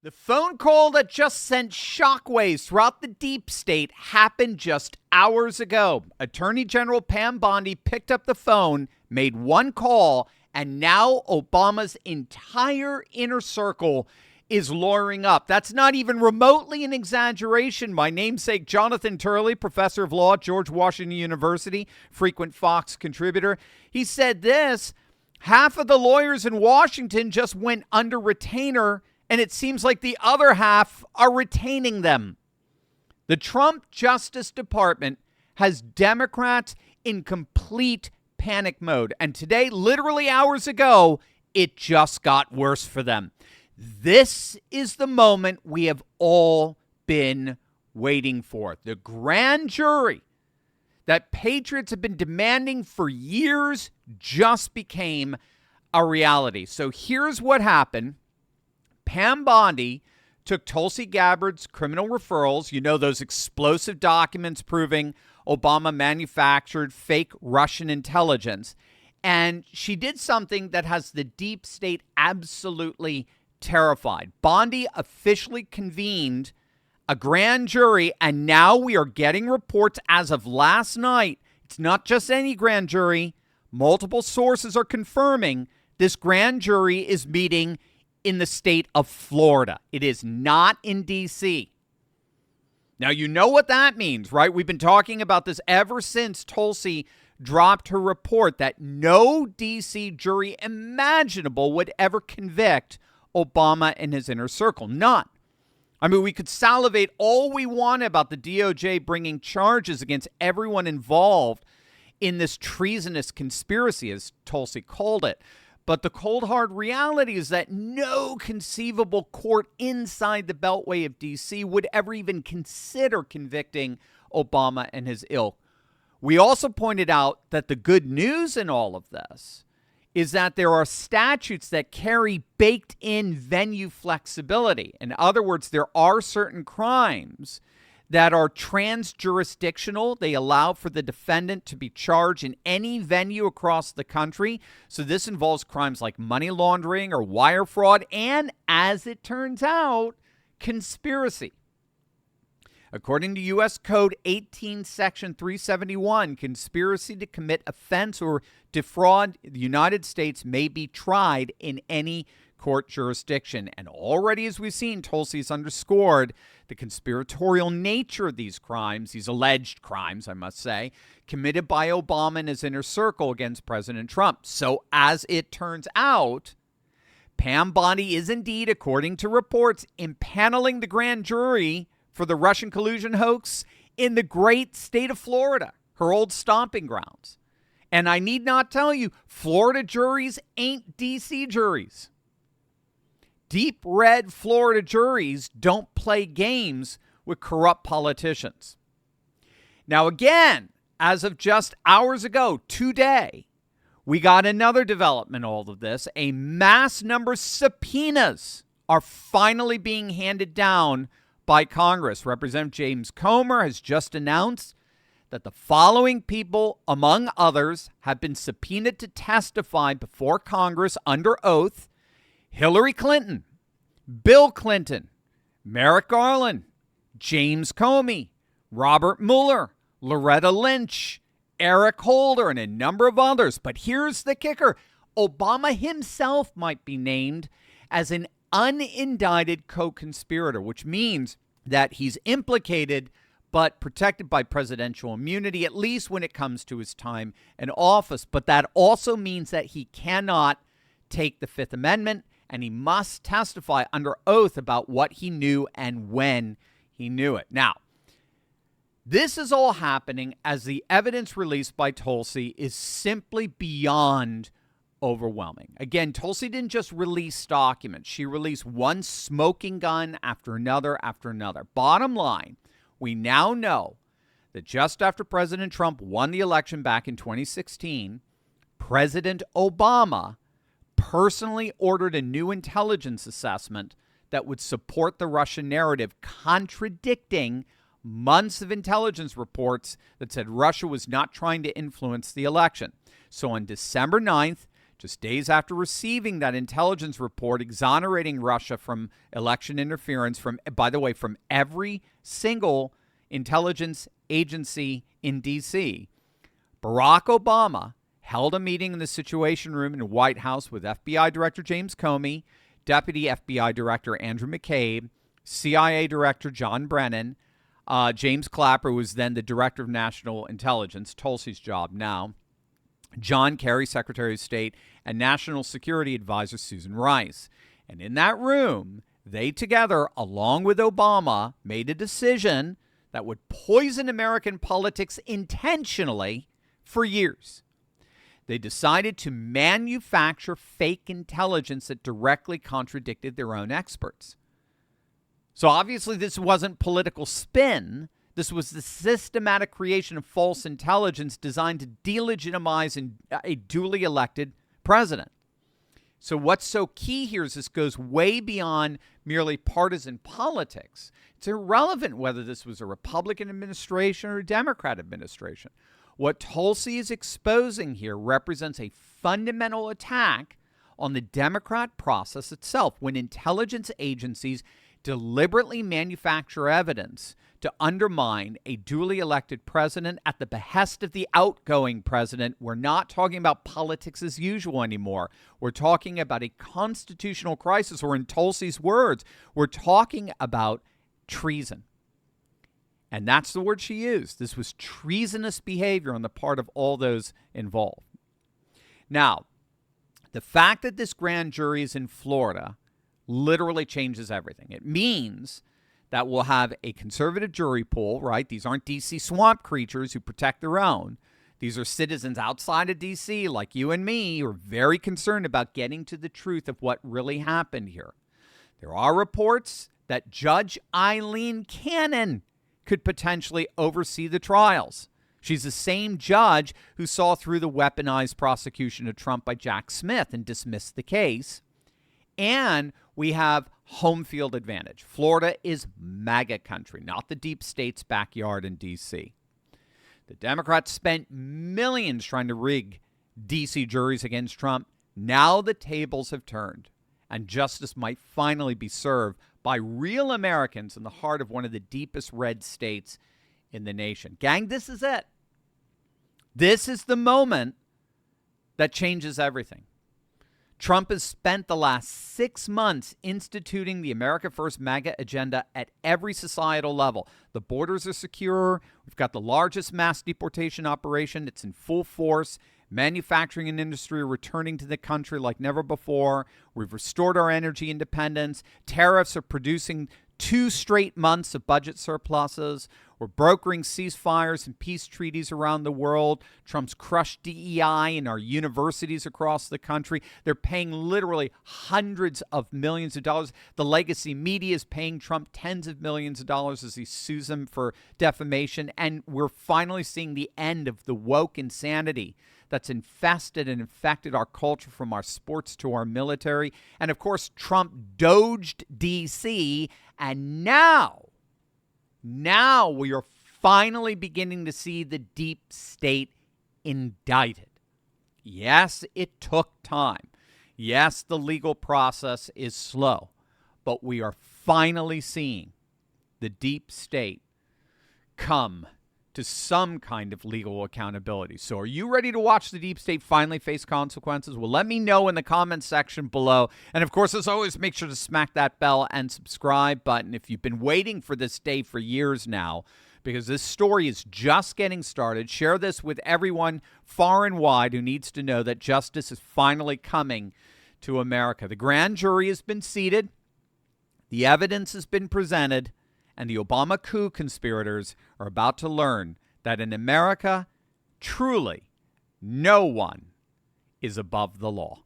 The phone call that just sent shockwaves throughout the deep state happened just hours ago. Attorney General Pam Bondi picked up the phone, made one call, and now Obama's entire inner circle is lawyering up. That's not even remotely an exaggeration. My namesake, Jonathan Turley, professor of law at George Washington University, frequent Fox contributor, he said this: half of the lawyers in Washington just went under retainer, and it seems like the other half are retaining them. The Trump Justice Department has Democrats in complete panic mode. And today, literally hours ago, it just got worse for them. This is the moment we have all been waiting for. The grand jury that patriots have been demanding for years just became a reality. So here's what happened. Pam Bondi took Tulsi Gabbard's criminal referrals, those explosive documents proving Obama manufactured fake Russian intelligence, and she did something that has the deep state absolutely terrified. Bondi officially convened a grand jury, and now we are getting reports as of last night. It's not just any grand jury. Multiple sources are confirming this grand jury is meeting in the state of Florida. It is not in D.C. Now, you know what that means, right? We've been talking about this ever since Tulsi dropped her report that no D.C. jury imaginable would ever convict Obama and his inner circle. None. I mean, we could salivate all we want about the DOJ bringing charges against everyone involved in this treasonous conspiracy, as Tulsi called it. But the cold, hard reality is that no conceivable court inside the Beltway of D.C. would ever even consider convicting Obama and his ilk. We also pointed out that the good news in all of this is that there are statutes that carry baked-in venue flexibility. In other words, there are certain crimes that are trans-jurisdictional. They allow for the defendant to be charged in any venue across the country. So this involves crimes like money laundering or wire fraud and, as it turns out, conspiracy. According to U.S. Code 18, Section 371, conspiracy to commit offense or defraud the United States may be tried in any court jurisdiction. And already, as we've seen, Tulsi's underscored the conspiratorial nature of these crimes, these alleged crimes, I must say, committed by Obama and his inner circle against President Trump. So as it turns out, Pam Bondi is indeed, according to reports, impaneling the grand jury for the Russian collusion hoax in the great state of Florida, her old stomping grounds. And I need not tell you, Florida juries ain't D.C. juries. Deep red Florida juries don't play games with corrupt politicians. Now, again, as of just hours ago, today, we got another development in all of this. A mass number of subpoenas are finally being handed down by Congress. Representative James Comer has just announced that the following people, among others, have been subpoenaed to testify before Congress under oath: Hillary Clinton, Bill Clinton, Merrick Garland, James Comey, Robert Mueller, Loretta Lynch, Eric Holder, and a number of others. But here's the kicker. Obama himself might be named as an unindicted co-conspirator, which means that he's implicated but protected by presidential immunity, at least when it comes to his time in office. But that also means that he cannot take the Fifth Amendment, and he must testify under oath about what he knew and when he knew it. Now, this is all happening as the evidence released by Tulsi is simply beyond overwhelming. Again, Tulsi didn't just release documents. She released one smoking gun after another after another. Bottom line, we now know that just after President Trump won the election back in 2016, President Obama personally ordered a new intelligence assessment that would support the Russian narrative, contradicting months of intelligence reports that said Russia was not trying to influence the election. So on December 9th, just days after receiving that intelligence report exonerating Russia from election interference, by the way, from every single intelligence agency in D.C., Barack Obama held a meeting in the Situation Room in the White House with FBI Director James Comey, Deputy FBI Director Andrew McCabe, CIA Director John Brennan, James Clapper, who was then the Director of National Intelligence, Tulsi's job now, John Kerry, Secretary of State, and National Security Advisor Susan Rice. And in that room, they together, along with Obama, made a decision that would poison American politics intentionally for years. They decided to manufacture fake intelligence that directly contradicted their own experts. So obviously this wasn't political spin. This was the systematic creation of false intelligence designed to delegitimize a duly elected president. So what's so key here is this goes way beyond merely partisan politics. It's irrelevant whether this was a Republican administration or a Democrat administration. What Tulsi is exposing here represents a fundamental attack on the democratic process itself, when intelligence agencies deliberately manufacture evidence to undermine a duly elected president at the behest of the outgoing president. We're not talking about politics as usual anymore. We're talking about a constitutional crisis, or in Tulsi's words, we're talking about treason. And that's the word she used. This was treasonous behavior on the part of all those involved. Now, the fact that this grand jury is in Florida literally changes everything. It means that we'll have a conservative jury pool, right? These aren't D.C. swamp creatures who protect their own. These are citizens outside of D.C. like you and me who are very concerned about getting to the truth of what really happened here. There are reports that Judge Eileen Cannon could potentially oversee the trials. She's the same judge who saw through the weaponized prosecution of Trump by Jack Smith and dismissed the case. And we have home field advantage. Florida is MAGA country, not the deep state's backyard in D.C. The Democrats spent millions trying to rig D.C. juries against Trump. Now the tables have turned, and justice might finally be served by real Americans in the heart of one of the deepest red states in the nation. Gang, this is it. This is the moment that changes everything. Trump has spent the last 6 months instituting the America First MAGA agenda at every societal level. The borders are secure. We've got the largest mass deportation operation. It's in full force. Manufacturing and industry are returning to the country like never before. We've restored our energy independence. Tariffs are producing 2 straight months of budget surpluses. We're brokering ceasefires and peace treaties around the world. Trump's crushed DEI in our universities across the country. They're paying literally hundreds of millions of dollars. The legacy media is paying Trump tens of millions of dollars as he sues them for defamation. And we're finally seeing the end of the woke insanity that's infested and infected our culture, from our sports to our military. And of course, Trump doged D.C. And now we are finally beginning to see the deep state indicted. Yes, it took time. Yes, the legal process is slow. But we are finally seeing the deep state come to some kind of legal accountability. So are you ready to watch the deep state finally face consequences? Well, let me know in the comments section below. And of course, as always, make sure to smack that bell and subscribe button if you've been waiting for this day for years now, because this story is just getting started. Share this with everyone far and wide who needs to know that justice is finally coming to America. The grand jury has been seated. The evidence has been presented. And the Obama coup conspirators are about to learn that in America, truly, no one is above the law.